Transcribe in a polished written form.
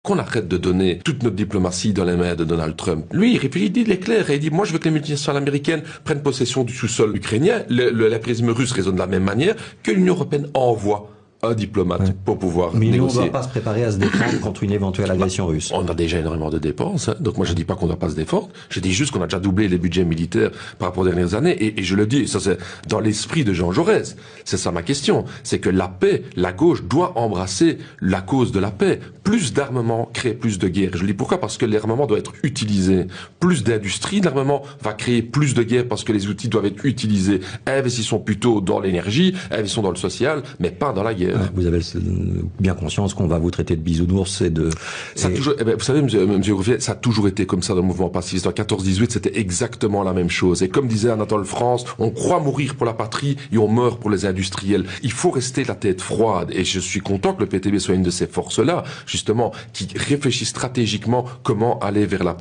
Qu'on arrête de donner toute notre diplomatie dans les mains de Donald Trump. Lui, il réfléchit, il est clair, et il dit, moi je veux que les multinationales américaines prennent possession du sous-sol ukrainien. L'impérialisme russe raisonne de la même manière, que l'Union européenne envoie un diplomate pour pouvoir négocier. Mais nous, on ne doit pas se préparer à se défendre contre une éventuelle agression russe. On a déjà énormément de dépenses, hein. Donc moi je dis pas qu'on ne doit pas se défendre, je dis juste qu'on a déjà doublé les budgets militaires par rapport aux dernières années, et je le dis, ça c'est dans l'esprit de Jean Jaurès, c'est ça ma question, c'est que la paix, la gauche doit embrasser la cause de la paix. Plus d'armement crée plus de guerre. Je le dis pourquoi? Parce que l'armement doit être utilisé. Plus d'industrie, l'armement va créer plus de guerre parce que les outils doivent être utilisés. Investissons plutôt dans l'énergie, investissons dans le social, mais pas dans la guerre. Vous avez bien conscience qu'on va vous traiter de bisounours et de... Toujours, vous savez, monsieur Greffier, ça a toujours été comme ça dans le mouvement pacifiste. En 14-18, c'était exactement la même chose. Et comme disait Anatole France, on croit mourir pour la patrie et on meurt pour les industriels. Il faut rester la tête froide. Et je suis content que le PTB soit une de ces forces-là, justement, qui réfléchit stratégiquement comment aller vers la paix.